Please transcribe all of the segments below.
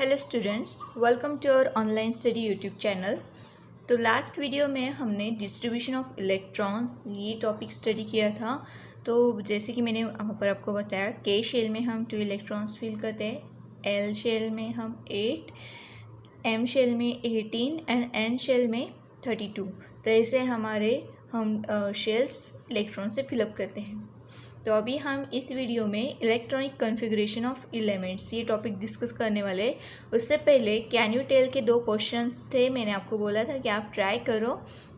Hello students, welcome to our online study YouTube channel. तो last video में हमने distribution of electrons ये topic study किया था। तो जैसे कि मैंने वहाँ पर आपको बताया, के शेल में हम 2 इलेक्ट्रॉन्स फील करते हैं, एल शेल में हम 8, एम शेल में 18 एंड एन शेल में 32। तो ऐसे हम शेल्स इलेक्ट्रॉन से फिलअप करते हैं। तो अभी हम इस वीडियो में इलेक्ट्रॉनिक कॉन्फ़िगरेशन ऑफ एलिमेंट्स ये टॉपिक डिस्कस करने वाले। उससे पहले कैन यू टेल के 2 क्वेश्चंस थे, मैंने आपको बोला था कि आप ट्राई करो।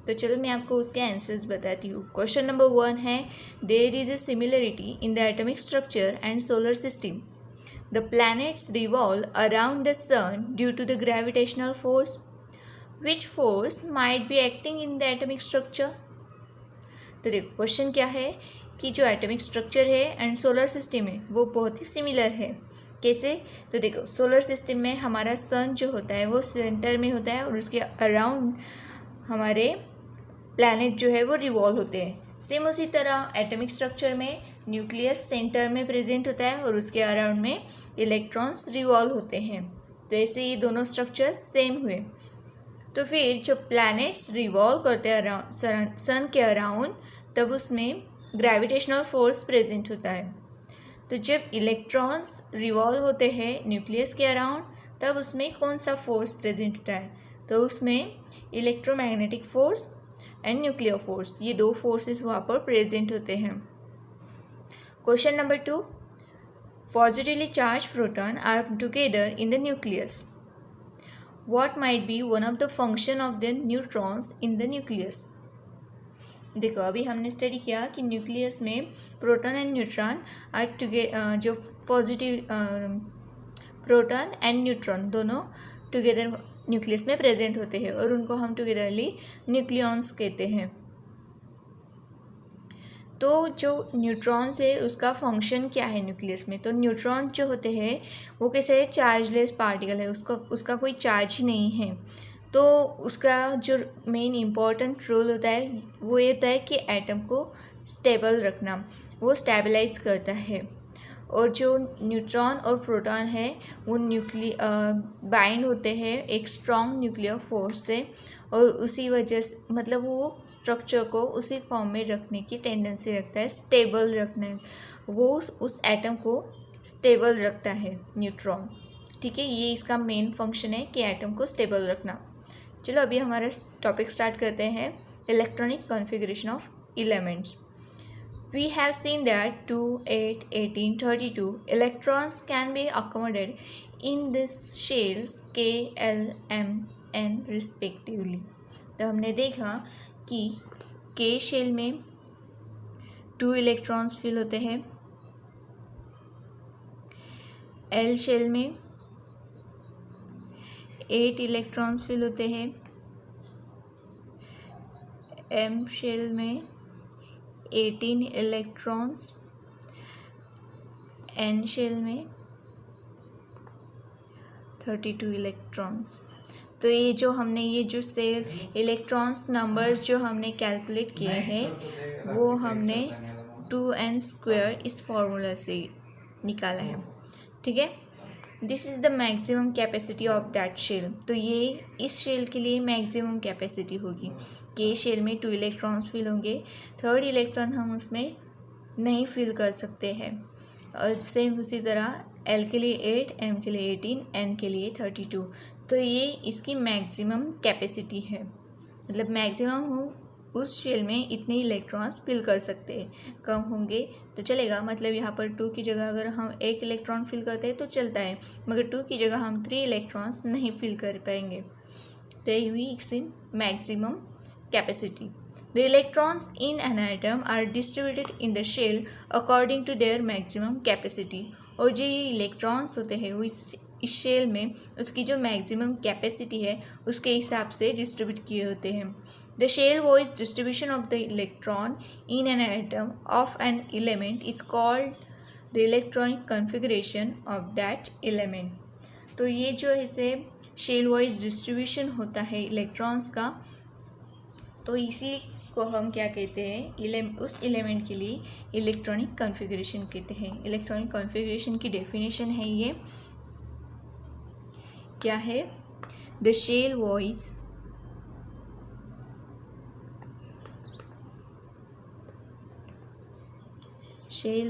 तो चलो मैं आपको उसके आंसर्स बताती हूँ। क्वेश्चन नंबर 1 है, there is a similarity in the atomic structure and solar system. The planets revolve around the sun due to the gravitational force. Which force might be acting in the atomic structure. तो देखो question क्या है कि जो atomic structure है and solar system है वो बहुत ही सिमिलर है। कैसे? तो देखो सोलर सिस्टम में हमारा सन जो होता है वो सेंटर में होता है और उसके अराउंड हमारे प्लैनेट जो है वो रिवॉल्व होते हैं। सेम उसी तरह एटॉमिक स्ट्रक्चर में न्यूक्लियस सेंटर में प्रेजेंट होता है और उसके अराउंड में इलेक्ट्रॉन्स रिवॉल्व होते हैं। तो ऐसे ये दोनों स्ट्रक्चर सेम हुए। तो फिर जो प्लैनेट्स रिवॉल्व करते हैं अराउंड सन के अराउंड, तब उसमें ग्रेविटेशनल फोर्स प्रेजेंट होता है। तो जब इलेक्ट्रॉन्स रिवॉल्व होते हैं न्यूक्लियस के अराउंड, तब उसमें कौन सा फोर्स प्रेजेंट होता है? तो उसमें electromagnetic force and nuclear force, ये 2 फोर्सेस वहाँ पर प्रेजेंट होते हैं। Question number 2, positively charge proton are together in the nucleus. What might be one of the function of the neutrons in the nucleus? देखो अभी हमने स्टडी किया कि न्यूक्लियस में प्रोटॉन एंड न्यूट्रॉन जो पॉजिटिव प्रोटॉन एंड न्यूट्रॉन दोनों together nucleus में present होते हैं और उनको हम टुगेदरली न्यूक्लियॉन्स कहते हैं। तो जो न्यूट्रॉन्स है उसका फंक्शन क्या है न्यूक्लियस में? तो न्यूट्रॉन जो होते हैं वो कैसे चार्जलेस पार्टिकल है, उसका कोई चार्ज ही नहीं है। तो उसका जो मेन इम्पॉर्टेंट रोल होता है वो ये होता है कि एटम को स्टेबल रखना, वो स्टेबलाइज करता है। और जो न्यूट्रॉन और प्रोटॉन है वो बाइंड होते हैं एक स्ट्रॉन्ग न्यूक्लियर फोर्स से, और उसी वजह से मतलब वो स्ट्रक्चर को उसी फॉर्म में रखने की टेंडेंसी रखता है, स्टेबल रखने, वो उस एटम को स्टेबल रखता है न्यूट्रॉन। ठीक है, ये इसका मेन फंक्शन है कि एटम को स्टेबल रखना। चलो अभी हमारा टॉपिक स्टार्ट करते हैं, electronic configuration of elements. We have seen that 2, 8, 18, 32 electrons can be accommodated in these shells K, L, M, N respectively. तो हमने देखा कि K शेल में 2 इलेक्ट्रॉन्स फिल होते हैं, L शेल में 8 इलेक्ट्रॉन्स फिल होते हैं, M शेल में 18 इलेक्ट्रॉन्स, एन शेल में 32 इलेक्ट्रॉन्स। तो ये जो सेल इलेक्ट्रॉन्स नंबर्स जो हमने कैलकुलेट किए हैं वो हमने 2n² इस फॉर्मूला से निकाला है। ठीक है, this is the maximum capacity of that shell. तो ये इस शेल के लिए मैक्सिमम कैपेसिटी होगी। के शेल में 2 इलेक्ट्रॉन्स फिल होंगे, 3rd इलेक्ट्रॉन हम उसमें नहीं फिल कर सकते हैं। और सेम उसी तरह एल के लिए 8, एम के लिए 18, एन के लिए 32। तो ये इसकी मैक्सिमम कैपेसिटी है, मतलब मैक्सिमम हो उस शेल में इतने इलेक्ट्रॉन्स फिल कर सकते हैं। कम होंगे तो चलेगा, मतलब यहाँ पर 2 की जगह अगर हम 1 इलेक्ट्रॉन फिल करते हैं तो चलता है, मगर 2 की जगह हम 3 इलेक्ट्रॉन्स नहीं फिल कर पाएंगे। तो ये हुई इसकी maximum capacity. The electrons in an atom are distributed in the shell according to their maximum capacity. और जो ये इलेक्ट्रॉन्स होते हैं वो इस शेल में उसकी जो मैक्सिमम कैपेसिटी है उसके हिसाब से डिस्ट्रीब्यूट किए होते हैं। The shell wise distribution of the electron in an atom of an element is called the electronic configuration of that element. तो ये जो है शेल वाइज डिस्ट्रीब्यूशन होता है इलेक्ट्रॉन्स का, तो इसी को हम क्या कहते हैं, उस एलिमेंट के लिए इलेक्ट्रॉनिक कॉन्फ़िगरेशन कहते हैं। इलेक्ट्रॉनिक कॉन्फ़िगरेशन की डेफिनेशन है ये, क्या है, the shell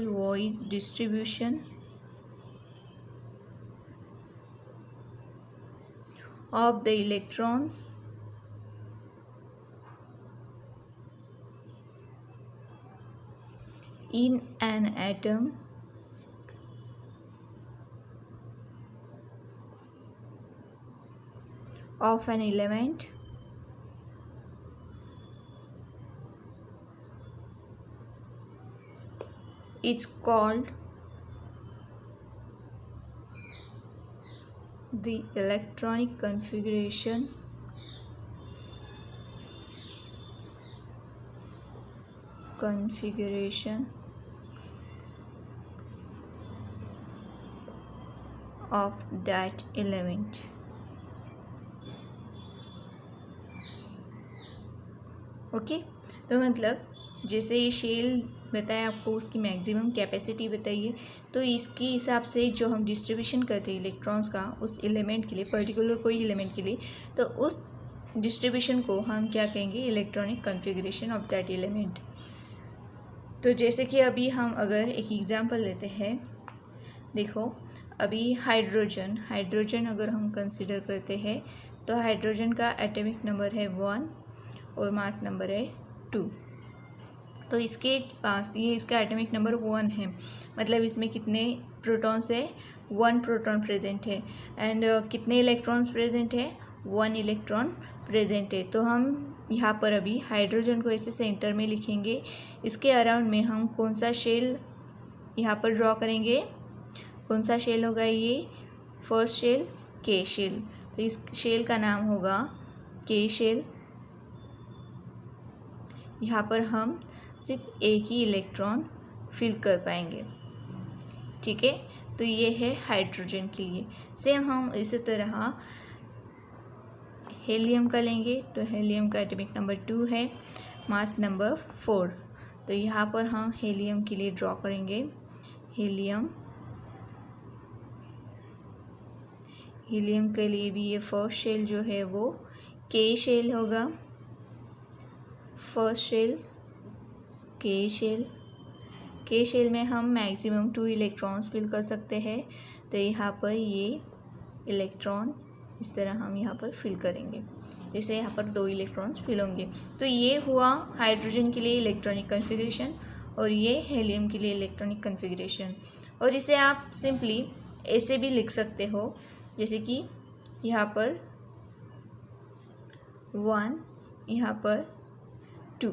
wise distribution of the electrons in an atom of an element is called the electronic configuration of that element. Okay तो मतलब जैसे ये शेल बताया आपको, उसकी मैक्सिमम कैपेसिटी बताइए, तो इसके हिसाब से जो हम डिस्ट्रीब्यूशन करते हैं इलेक्ट्रॉन्स का उस एलिमेंट के लिए, पर्टिकुलर कोई एलिमेंट के लिए, तो उस डिस्ट्रीब्यूशन को हम क्या कहेंगे, electronic configuration of that element. तो जैसे कि अभी हम अगर एक एग्जांपल लेते हैं, देखो अभी हाइड्रोजन अगर हम कंसिडर करते हैं तो हाइड्रोजन का एटॉमिक नंबर है 1 और मास नंबर है 2। तो इसके पास ये इसका एटॉमिक नंबर 1 है, मतलब इसमें कितने प्रोटॉन्स है, 1 प्रोटॉन प्रेजेंट है। एंड कितने इलेक्ट्रॉन्स प्रेजेंट है, 1 इलेक्ट्रॉन प्रेजेंट है। तो हम यहाँ पर अभी हाइड्रोजन को ऐसे सेंटर में लिखेंगे, इसके अराउंड में हम कौन सा शेल यहाँ पर ड्रॉ करेंगे, कौन सा शेल होगा ये, फर्स्ट शेल के शेल। तो इस शेल का नाम होगा के शेल। यहाँ पर हम सिर्फ एक ही इलेक्ट्रॉन फिल कर पाएंगे, ठीक है। तो ये है हाइड्रोजन के लिए। सेम हम इसी तरह हेलियम का लेंगे, तो हेलियम का एटॉमिक नंबर 2 है, मास नंबर 4। तो यहाँ पर हम हेलियम के लिए ड्रॉ करेंगे, हीलियम के लिए भी ये फर्स्ट शेल जो है वो के शेल होगा, फर्स्ट शेल के शेल में हम मैक्सिमम 2 इलेक्ट्रॉन्स फिल कर सकते हैं। तो यहाँ पर ये इलेक्ट्रॉन इस तरह हम यहाँ पर फिल करेंगे, जैसे यहाँ पर 2 इलेक्ट्रॉन्स फिल होंगे। तो ये हुआ हाइड्रोजन के लिए इलेक्ट्रॉनिक कॉन्फ़िगरेशन और ये हेलियम के लिए इलेक्ट्रॉनिक कॉन्फ़िगरेशन। और इसे आप सिंपली ऐसे भी लिख सकते हो, जैसे कि यहाँ पर 1, यहाँ पर 2,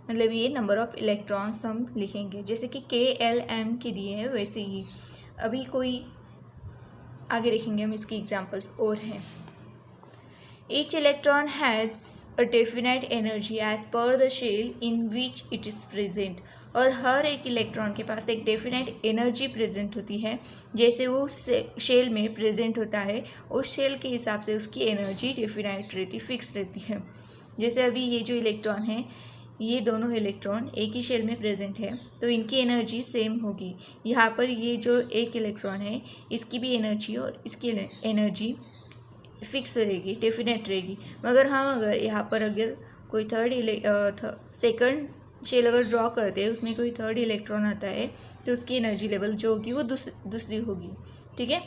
मतलब ये नंबर ऑफ़ इलेक्ट्रॉन्स हम लिखेंगे, जैसे कि KLM के दिए हैं वैसे ही। अभी कोई आगे देखेंगे हम, इसकी एग्जांपल्स और हैं। Each electron has a definite energy as per the shell in which it is present. और हर एक इलेक्ट्रॉन के पास एक डेफिनाइट एनर्जी प्रेजेंट होती है, जैसे वो शेल में प्रेजेंट होता है उस शेल के हिसाब से उसकी एनर्जी डेफिनाइट रहती, फिक्स रहती है। जैसे अभी ये जो इलेक्ट्रॉन है, ये दोनों इलेक्ट्रॉन एक ही शेल में प्रेजेंट है, तो इनकी एनर्जी सेम होगी। यहाँ पर ये जो एक इलेक्ट्रॉन है, इसकी भी एनर्जी और इसकी एनर्जी फिक्स रहेगी, डेफिनेट रहेगी। मगर हम अगर यहाँ पर अगर कोई सेकंड शेल अगर ड्रॉ करते हैं, उसमें कोई थर्ड इलेक्ट्रॉन आता है, तो उसकी एनर्जी लेवल जो होगी वो दूसरी होगी, ठीक है।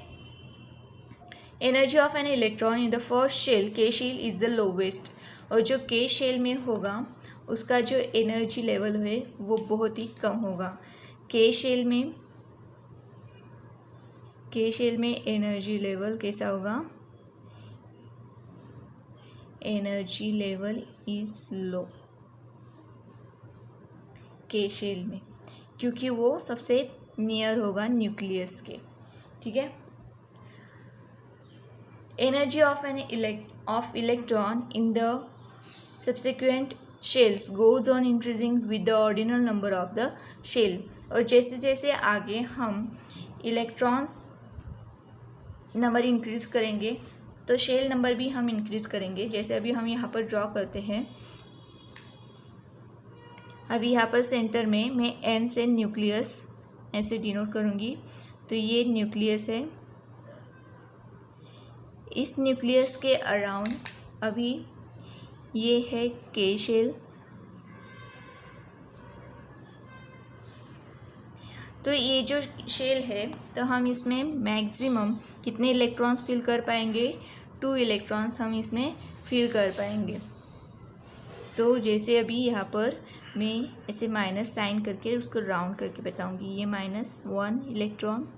Energy of an electron in the first shell K shell is the lowest. और जो के शेल में होगा उसका जो एनर्जी लेवल है वो बहुत ही कम होगा। के शेल में एनर्जी लेवल कैसा होगा, एनर्जी लेवल इज लो के शेल में, क्योंकि वो सबसे नियर होगा न्यूक्लियस के, ठीक है। Energy of an electron in the subsequent shells goes on increasing with the ordinal number of the shell. और जैसे जैसे आगे हम इलेक्ट्रॉन्स नंबर इंक्रीज़ करेंगे तो शेल नंबर भी हम इंक्रीज़ करेंगे। जैसे अभी हम यहाँ पर ड्रॉ करते हैं, अभी यहाँ पर सेंटर में मैं N से न्यूक्लियस ऐसे डिनोट करूँगी, तो ये न्यूक्लियस है, इस न्यूक्लियस के अराउंड अभी ये है के शेल। तो ये जो शेल है तो हम इसमें मैक्सिमम कितने इलेक्ट्रॉन्स फिल कर पाएंगे, 2 इलेक्ट्रॉन्स हम इसमें फिल कर पाएंगे। तो जैसे अभी यहाँ पर मैं ऐसे माइनस साइन करके उसको राउंड करके बताऊंगी, ये -1 इलेक्ट्रॉन,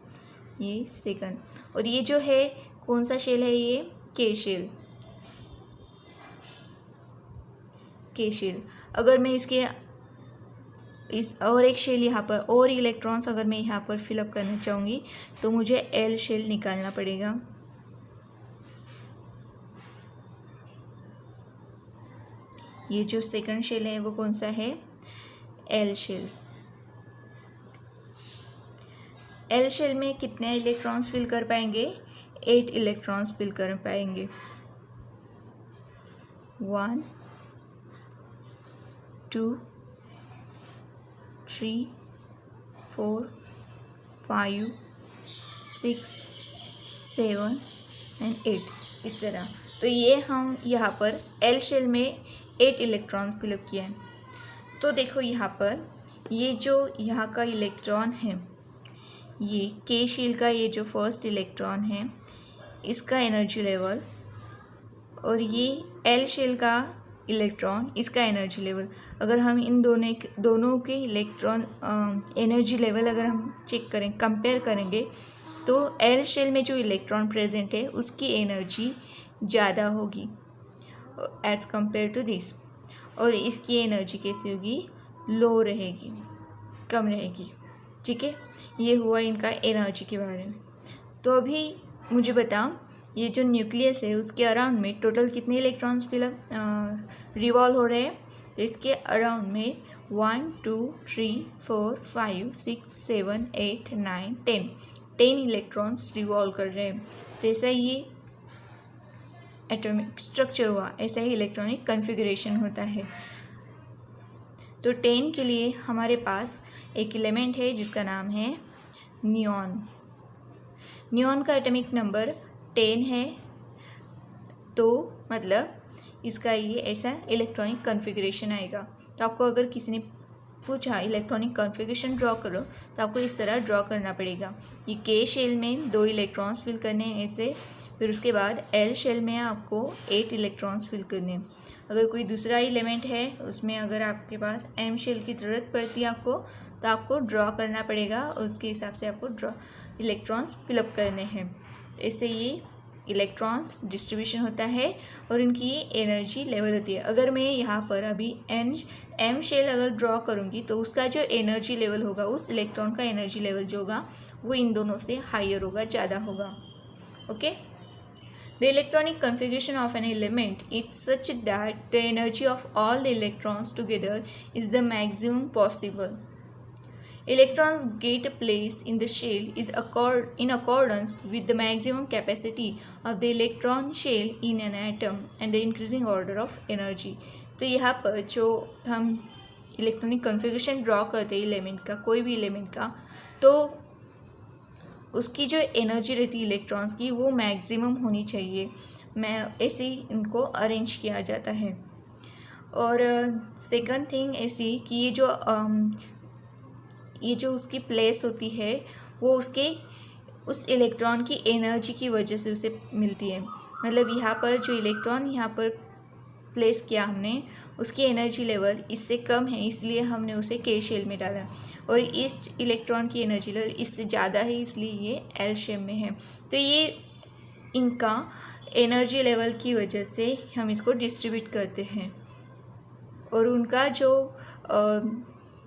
ये सेकंड। और ये जो है कौन सा शेल है, ये के शेल, के शेल। अगर मैं इसके इस और एक शेल यहाँ पर और इलेक्ट्रॉन्स अगर मैं यहाँ पर फिलअप करना चाहूँगी तो मुझे एल शेल निकालना पड़ेगा। ये जो सेकंड शेल है वो कौन सा है, एल शेल। एल शेल में कितने इलेक्ट्रॉन्स फिल कर पाएंगे, 8 इलेक्ट्रॉन्स फिल कर पाएंगे। 1 2 3 4 5 6 7 एंड 8 इस तरह। तो ये हम यहाँ पर एल शेल में 8 इलेक्ट्रॉन फिलअप किए हैं। तो देखो यहाँ पर ये जो यहाँ का इलेक्ट्रॉन है, ये के शेल का ये जो फर्स्ट इलेक्ट्रॉन है इसका एनर्जी लेवल, और ये एल शेल का इलेक्ट्रॉन इसका एनर्जी लेवल, अगर हम इन दोनों के इलेक्ट्रॉन एनर्जी लेवल अगर हम चेक करें, कंपेयर करेंगे, तो एल शेल में जो इलेक्ट्रॉन प्रेजेंट है उसकी एनर्जी ज़्यादा होगी एज़ कंपेयर टू दिस, और इसकी एनर्जी कैसी होगी, लो रहेगी, कम रहेगी। ठीक है, ये हुआ इनका एनर्जी के बारे में। तो अभी मुझे बताओ, ये जो न्यूक्लियस है उसके अराउंड में टोटल कितने इलेक्ट्रॉन्स फिलअप रिवॉल्व हो रहे हैं, तो इसके अराउंड में 1 2 3 4 5 6 7 8 9 10 इलेक्ट्रॉन्स रिवॉल्व कर रहे हैं। तो ऐसा ही एटॉमिक स्ट्रक्चर हुआ, ऐसा ही इलेक्ट्रॉनिक कॉन्फ़िगरेशन होता है। तो 10 के लिए हमारे पास एक एलिमेंट है जिसका नाम है नियॉन। नियॉन का एटॉमिक नंबर 10 है, तो मतलब इसका ये ऐसा इलेक्ट्रॉनिक कॉन्फ़िगरेशन आएगा। तो आपको अगर किसी ने पूछा इलेक्ट्रॉनिक कॉन्फ़िगरेशन ड्रॉ करो तो आपको इस तरह ड्रॉ करना पड़ेगा। ये के शेल में 2 इलेक्ट्रॉन्स फिल करने हैं ऐसे, फिर उसके बाद एल शेल में आपको 8 इलेक्ट्रॉन्स फिल करने हैं। अगर कोई दूसरा एलिमेंट है उसमें अगर आपके पास एम शेल की ज़रूरत पड़ती है आपको, तो आपको ड्रॉ करना पड़ेगा, उसके हिसाब से आपको इलेक्ट्रॉन्स फिलअप करने हैं। तो इससे ये इलेक्ट्रॉन्स डिस्ट्रीब्यूशन होता है और इनकी एनर्जी लेवल होती है। अगर मैं यहाँ पर अभी एम शेल अगर ड्रॉ करूँगी तो उसका जो एनर्जी लेवल होगा, उस इलेक्ट्रॉन का एनर्जी लेवल जो होगा वो इन दोनों से हायर होगा, ज़्यादा होगा। Okay, the electronic configuration of an element is such that the energy of all the electrons together is the maximum possible. Electrons get placed in the shell is in accordance with the maximum capacity of the electron shell in an atom and the increasing order of energy. तो यहाँ पर जो हम electronic configuration draw करते हैं element का, कोई भी एलिमेंट का, तो उसकी जो एनर्जी रहती है इलेक्ट्रॉन्स की वो मैक्सिमम होनी चाहिए। मैं ऐसे ही इनको अरेंज किया जाता है। और सेकंड थिंग ऐसी कि ये जो उसकी प्लेस होती है वो उसके उस इलेक्ट्रॉन की एनर्जी की वजह से उसे मिलती है। मतलब यहाँ पर जो इलेक्ट्रॉन यहाँ पर प्लेस किया हमने, उसकी एनर्जी लेवल इससे कम है, इसलिए हमने उसे के शेल में डाला, और इस इलेक्ट्रॉन की एनर्जी लेवल इससे ज़्यादा है, इसलिए ये एल शेप में है। तो ये इनका एनर्जी लेवल की वजह से हम इसको डिस्ट्रीब्यूट करते हैं, और उनका जो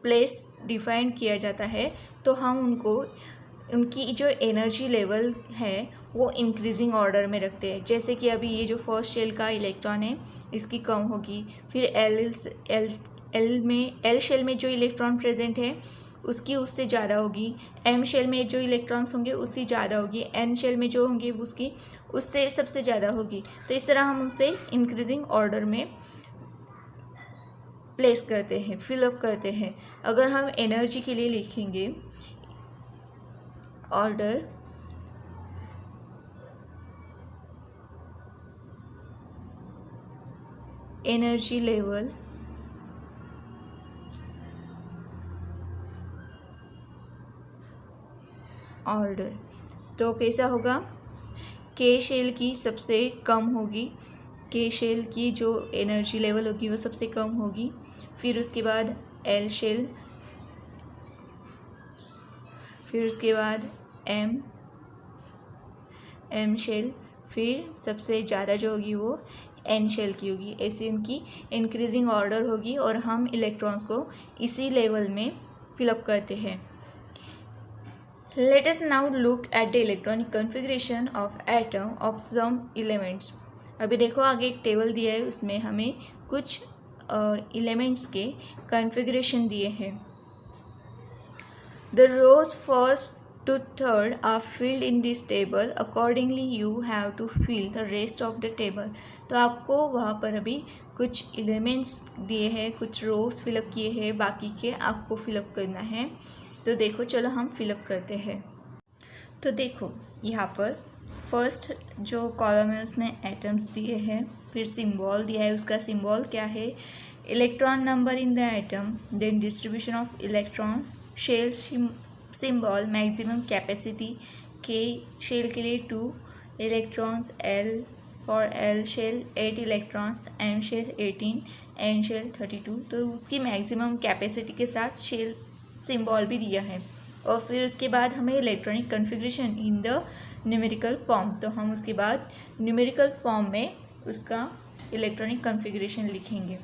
प्लेस डिफाइन किया जाता है, तो हम उनकी जो एनर्जी लेवल है वो इंक्रीजिंग ऑर्डर में रखते हैं। जैसे कि अभी ये जो फर्स्ट शेल का इलेक्ट्रॉन है इसकी कम होगी, फिर एल शेल में जो इलेक्ट्रॉन प्रेजेंट है उसकी उससे ज़्यादा होगी, एम शेल में जो इलेक्ट्रॉन्स होंगे उससे ज़्यादा होगी, एन शेल में जो होंगे उसकी उससे सबसे ज़्यादा होगी। तो इस तरह हम उसे इंक्रीजिंग ऑर्डर में प्लेस करते हैं, फिलअप करते हैं। अगर हम एनर्जी के लिए लिखेंगे ऑर्डर एनर्जी लेवल ऑर्डर। तो कैसा होगा, के शेल की सबसे कम होगी, के शेल की जो एनर्जी लेवल होगी वो सबसे कम होगी, फिर उसके बाद एल शेल, फिर उसके बाद एम शेल, फिर सबसे ज़्यादा जो होगी वो एन शेल की होगी। ऐसे उनकी इंक्रीजिंग ऑर्डर होगी और हम इलेक्ट्रॉन्स को इसी लेवल में फिलअप करते हैं। Let us now look at the electronic configuration of atom of some elements. अभी देखो आगे एक टेबल दिया है, उसमें हमें कुछ एलिमेंट्स के कॉन्फ़िगरेशन दिए हैं। The rows first to third are filled in this table. Accordingly, you have to fill the rest of the table. तो आपको वहाँ पर अभी कुछ एलिमेंट्स दिए हैं, कुछ रोज फिलअप किए हैं, बाकी के आपको फिलअप करना है। तो देखो चलो हम फिलअप करते हैं। तो देखो यहाँ पर फर्स्ट जो कॉलम है उसमें एटम्स दिए हैं, फिर सिंबल दिया है, उसका सिंबल क्या है, electron number in the atom, then distribution of electron, shell symbol, maximum capacity, K shell के लिए 2 electrons, L for L shell 8 electrons, M shell 18, N shell 32। तो उसकी मैक्सिमम कैपेसिटी के साथ शेल सिंबल भी दिया है। और फिर उसके बाद हमें electronic configuration in the numerical form, तो हम उसके बाद न्यूमेरिकल फॉर्म में उसका इलेक्ट्रॉनिक कॉन्फ़िगरेशन लिखेंगे।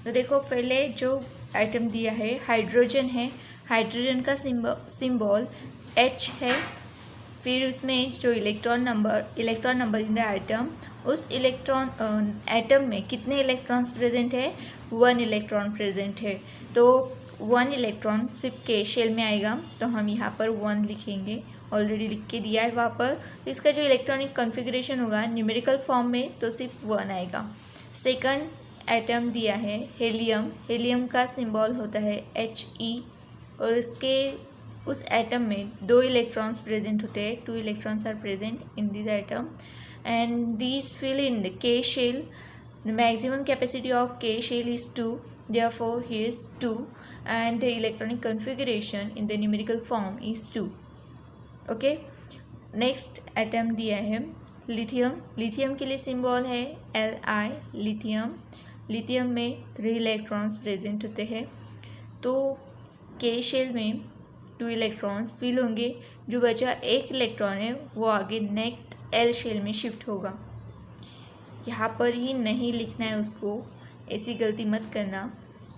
तो देखो पहले जो आइटम दिया है हाइड्रोजन है, हाइड्रोजन का सिंबल H है, फिर उसमें जो electron number in the item, उस एटम में कितने इलेक्ट्रॉन्स प्रेजेंट है, 1 इलेक्ट्रॉन प्रेजेंट है। तो 1 इलेक्ट्रॉन सिर्फ के शेल में आएगा, तो हम यहाँ पर 1 लिखेंगे, ऑलरेडी लिख के दिया है वहाँ पर। तो इसका जो इलेक्ट्रॉनिक कॉन्फ़िगरेशन होगा न्यूमेरिकल फॉर्म में तो सिर्फ 1 आएगा। सेकंड एटम दिया है हेलियम, हेलियम का सिंबल होता है He, और उस एटम में 2 इलेक्ट्रॉन्स प्रेजेंट होते हैं, 2 electrons are present in this atom and this fill in the K shell. The maximum capacity of K shell is 2, therefore here is 2, and the electronic configuration in the numerical form is 2. Okay, next atom दिया है lithium, lithium के लिए symbol है Li, lithium, lithium में 3 electrons present होते हैं। तो K shell में 2 इलेक्ट्रॉन्स फिल होंगे, जो बचा 1 इलेक्ट्रॉन है वो आगे नेक्स्ट L शेल में शिफ्ट होगा। यहाँ पर ही नहीं लिखना है उसको, ऐसी गलती मत करना।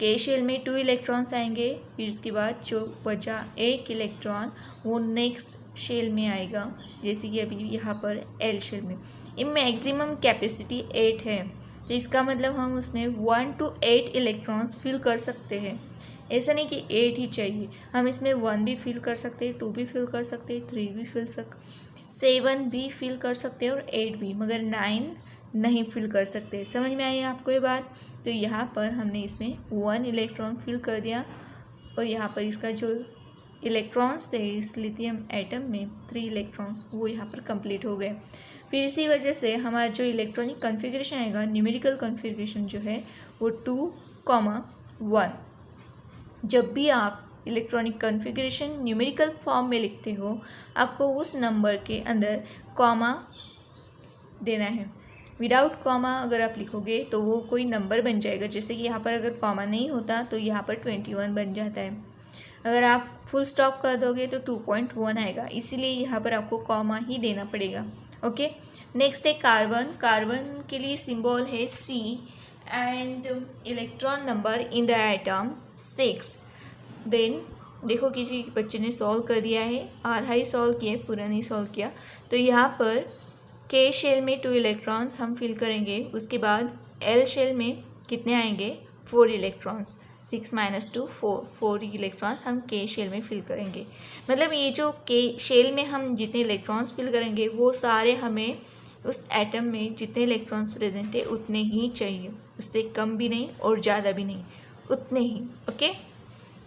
के शेल में 2 इलेक्ट्रॉन्स आएंगे, फिर उसके बाद जो बचा 1 इलेक्ट्रॉन वो नेक्स्ट शेल में आएगा, जैसे कि अभी यहाँ पर एल शेल में। ये मैक्सिमम कैपेसिटी 8 है, तो इसका मतलब हम उसमें 1 to 8 इलेक्ट्रॉन्स फिल कर सकते हैं। ऐसा नहीं कि 8 ही चाहिए, हम इसमें 1 भी फिल कर सकते हैं, 2 भी फिल कर सकते हैं, 3 भी 7 भी फिल कर सकते हैं और 8 भी, मगर 9 नहीं फिल कर सकते। समझ में आई आपको ये बात? तो यहाँ पर हमने इसमें 1 इलेक्ट्रॉन फिल कर दिया, और यहाँ पर इसका जो इलेक्ट्रॉन्स थे इस लिथियम एटम में 3 इलेक्ट्रॉन्स वो यहाँ पर कंप्लीट हो गए। फिर इसी वजह से हमारा जो इलेक्ट्रॉनिक कॉन्फ़िगरेशन आएगा, न्यूमेरिकल कॉन्फ़िगरेशन जो है वो 2,1। जब भी आप इलेक्ट्रॉनिक कॉन्फ़िगरेशन न्यूमेरिकल फॉर्म में लिखते हो, आपको उस नंबर के अंदर कॉमा देना है। विदाउट कॉमा अगर आप लिखोगे तो वो कोई नंबर बन जाएगा, जैसे कि यहाँ पर अगर कॉमा नहीं होता तो यहाँ पर 21 बन जाता है। अगर आप फुल स्टॉप कर दोगे तो 2.1 आएगा, इसीलिए यहाँ पर आपको कॉमा ही देना पड़ेगा। ओके, नेक्स्ट है कार्बन, कार्बन के लिए सिंबल है C and electron number in the atom 6। Then देखो किसी बच्चे ने सॉल्व कर दिया है, आधा ही सॉल्व किया, पूरा नहीं सॉल्व किया। तो यहाँ पर के शेल में 2 इलेक्ट्रॉन्स हम फिल करेंगे, उसके बाद एल शेल में कितने आएंगे, 4 इलेक्ट्रॉन्स, 6 - 2 4 इलेक्ट्रॉन्स हम के शेल में फिल करेंगे। मतलब ये जो के शेल में हम जितने इलेक्ट्रॉन्स फिल करेंगे वो सारे हमें उस एटम में जितने इलेक्ट्रॉन्स प्रेजेंट है उतने ही चाहिए, उससे कम भी नहीं और ज़्यादा भी नहीं, उतने ही। ओके,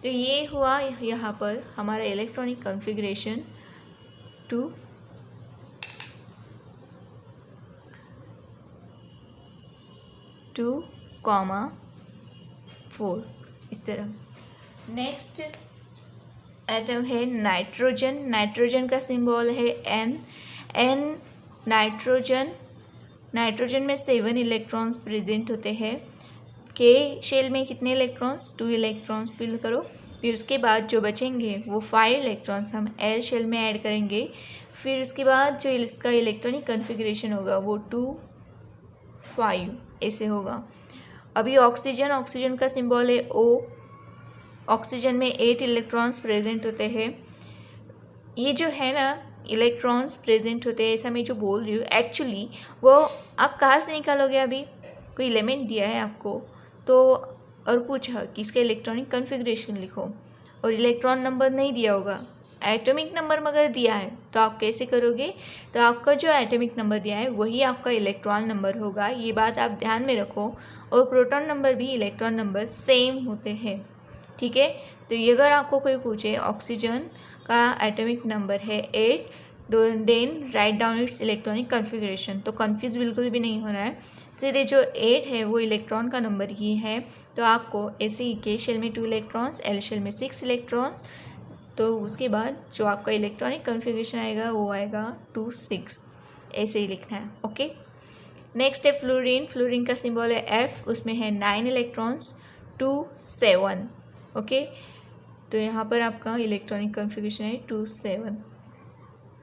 तो ये हुआ यहाँ पर हमारा इलेक्ट्रॉनिक कॉन्फ़िगरेशन 2। 2,4 इस तरह। नेक्स्ट एटम है नाइट्रोजन। नाइट्रोजन का सिंबल है N नाइट्रोजन में 7 इलेक्ट्रॉन्स प्रेजेंट होते हैं। के शेल में कितने इलेक्ट्रॉन्स? 2 इलेक्ट्रॉन्स फिल करो। फिर उसके बाद जो बचेंगे वो 5 इलेक्ट्रॉन्स हम L शेल में ऐड करेंगे। फिर उसके बाद जो इसका इलेक्ट्रॉनिक कन्फिग्रेशन होगा वो 2, 5 ऐसे होगा। अभी ऑक्सीजन का सिंबल है O। ऑक्सीजन में 8 इलेक्ट्रॉन्स प्रेजेंट होते हैं। ये जो है ना इलेक्ट्रॉन्स प्रेजेंट होते हैं, ऐसा मैं जो बोल रही हूँ एक्चुअली वो आप कहाँ से निकालोगे? अभी कोई एलिमेंट दिया है आपको तो और पूछा कि इसका इलेक्ट्रॉनिक कन्फिग्रेशन लिखो और इलेक्ट्रॉन नंबर नहीं दिया होगा, एटॉमिक नंबर मगर दिया है तो आप कैसे करोगे? तो आपका जो एटॉमिक नंबर दिया है वही आपका इलेक्ट्रॉन नंबर होगा। ये बात आप ध्यान में रखो। और प्रोटॉन नंबर भी इलेक्ट्रॉन नंबर सेम होते हैं, ठीक है। तो ये अगर आपको कोई पूछे ऑक्सीजन का एटॉमिक नंबर है 8, then write down its electronic configuration, तो कन्फ्यूज बिल्कुल भी नहीं होना है। सीधे जो 8 है वो इलेक्ट्रॉन का नंबर ही है। तो आपको ऐसे ही के शेल में 2 इलेक्ट्रॉन्स, एल शेल में 6 इलेक्ट्रॉन्स, तो उसके बाद जो आपका इलेक्ट्रॉनिक कन्फिग्रेशन आएगा वो आएगा 2, 6 ऐसे ही लिखना है। ओके। नेक्स्ट है फ्लोरीन। फ्लोरीन का सिंबल है F। उसमें है 9 इलेक्ट्रॉन्स, 2, 7। ओके। तो यहाँ पर आपका इलेक्ट्रॉनिक कन्फिग्रेशन है 2, 7।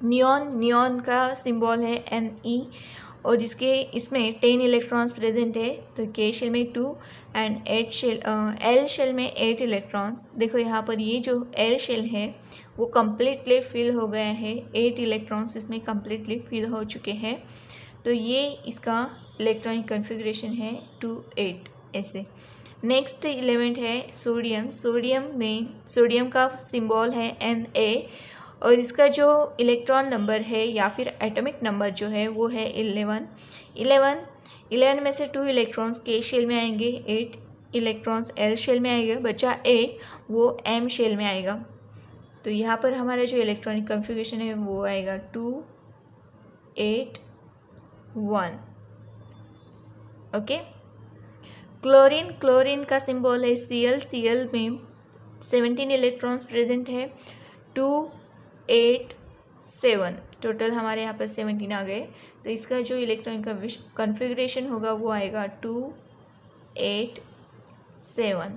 नियॉन का सिंबल है Ne और इसमें 10 इलेक्ट्रॉन्स प्रेजेंट है। तो के शेल में 2 एंड एल शेल में 8 इलेक्ट्रॉन्स। देखो यहाँ पर ये जो एल शेल है वो कम्प्लीटली फिल हो गया है, 8 इलेक्ट्रॉन्स इसमें कम्प्लीटली फिल हो चुके हैं। तो ये इसका इलेक्ट्रॉनिक कन्फिग्रेशन है 2, 8 ऐसे। नेक्स्ट एलिमेंट है सोडियम। सोडियम का सिंबल है Na और इसका जो इलेक्ट्रॉन नंबर है या फिर एटॉमिक नंबर जो है वो है 11 में से 2 इलेक्ट्रॉन्स के शेल में आएंगे, 8 इलेक्ट्रॉन्स एल शेल में आएगा, बचा 8 वो एम शेल में आएगा। तो यहाँ पर हमारा जो इलेक्ट्रॉनिक कन्फिग्रेशन है वो आएगा 2, 8, 1। ओके। क्लोरीन का सिंबल है Cl में 17 इलेक्ट्रॉन्स प्रेजेंट है, 2, 8, 7 टोटल हमारे यहाँ पर 17 आ गए। तो इसका जो इलेक्ट्रॉनिक कन्फिग्रेशन होगा वो आएगा 2, 8, 7।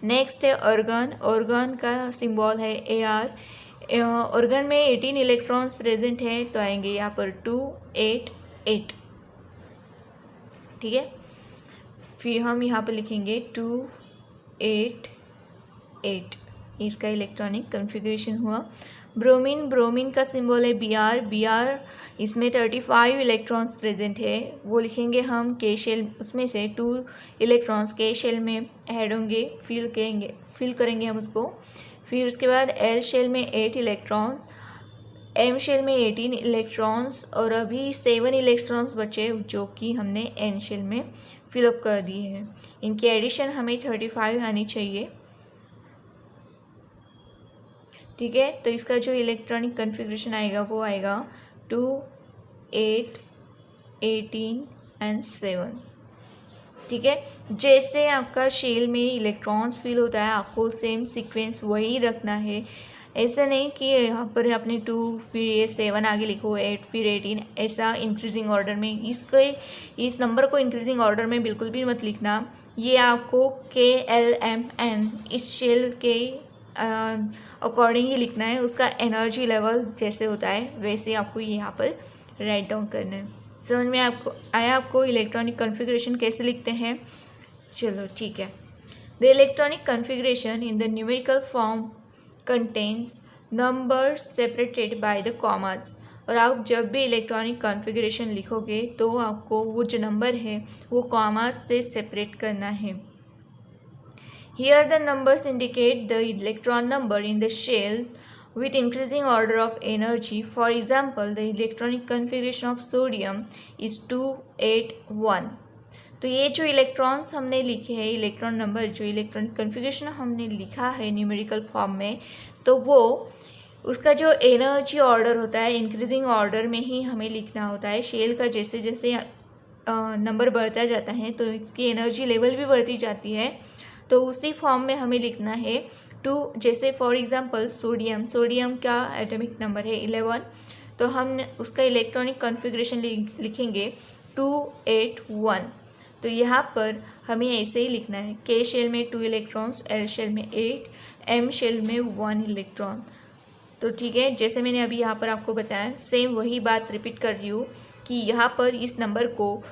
नेक्स्ट है ऑर्गन का सिंबल है Ar। ऑर्गन में 18 इलेक्ट्रॉन्स प्रेजेंट है तो आएंगे यहाँ पर 2, 8, 8, ठीक है। फिर हम यहाँ पर लिखेंगे 2, 8, 8 इसका इलेक्ट्रॉनिक कन्फिग्रेशन हुआ। ब्रोमीन का सिंबल है Br। इसमें 35 इलेक्ट्रॉन्स प्रेजेंट है, वो लिखेंगे हम के शेल, उसमें से 2 इलेक्ट्रॉन्स के शेल में ऐड होंगे, फिल करेंगे हम उसको। फिर उसके बाद एल शेल में 8 इलेक्ट्रॉन्स, एम शेल में 18 इलेक्ट्रॉन्स और अभी 7 इलेक्ट्रॉन्स बचे जो कि हमने एन शेल में फिलअप कर दिए हैं। इनकी एडिशन हमें 35 आनी चाहिए, ठीक है। तो इसका जो इलेक्ट्रॉनिक कन्फिग्रेशन आएगा वो आएगा 2, 8, 18 एंड 7, ठीक है। जैसे आपका शेल में इलेक्ट्रॉन्स फिल होता है आपको सेम सीक्वेंस वही रखना है। ऐसा नहीं कि यहाँ पर आपने 2 फिर ये 7 आगे लिखो, 8 फिर 18, ऐसा इंक्रीजिंग ऑर्डर में। इस नंबर को इंक्रीजिंग ऑर्डर में बिल्कुल भी मत लिखना। ये आपको KLMN इस शेल के अकॉर्डिंग ही लिखना है, उसका एनर्जी लेवल जैसे होता है वैसे आपको यहाँ पर राइट डाउन करना है। समझ में आपको इलेक्ट्रॉनिक कन्फिग्रेशन कैसे लिखते हैं? चलो ठीक है। The electronic configuration in the numerical form contains numbers separated by the commas. और आप जब भी इलेक्ट्रॉनिक कॉन्फ़िगरेशन लिखोगे तो आपको वो जो नंबर है वो कॉमास से सेपरेट करना है। Here the numbers indicate the electron number in the shells with increasing order of energy. For example, the electronic configuration of sodium is 281. तो ये जो इलेक्ट्रॉन्स हमने लिखे हैं, इलेक्ट्रॉन नंबर जो इलेक्ट्रॉनिक कन्फिग्रेशन हमने लिखा है न्यूमेरिकल फॉर्म में, तो वो उसका जो एनर्जी ऑर्डर होता है इंक्रीजिंग ऑर्डर में ही हमें लिखना होता है। शेल का जैसे जैसे नंबर बढ़ता जाता है तो इसकी एनर्जी लेवल भी बढ़ती जाती है। तो उसी फॉर्म में हमें लिखना है 2, जैसे फॉर एग्जांपल सोडियम का एटॉमिक नंबर है 11, तो हम उसका इलेक्ट्रॉनिक कॉन्फ़िगरेशन लिखेंगे 281। तो यहाँ पर हमें ऐसे ही लिखना है, के शेल में 2 इलेक्ट्रॉन्स, एल शेल में 8, एम शेल में 1 इलेक्ट्रॉन। तो ठीक है, जैसे मैंने अभी यहाँ पर आपको बताया, सेम वही बात रिपीट कर रही हूँ कि यहाँ पर इस नंबर को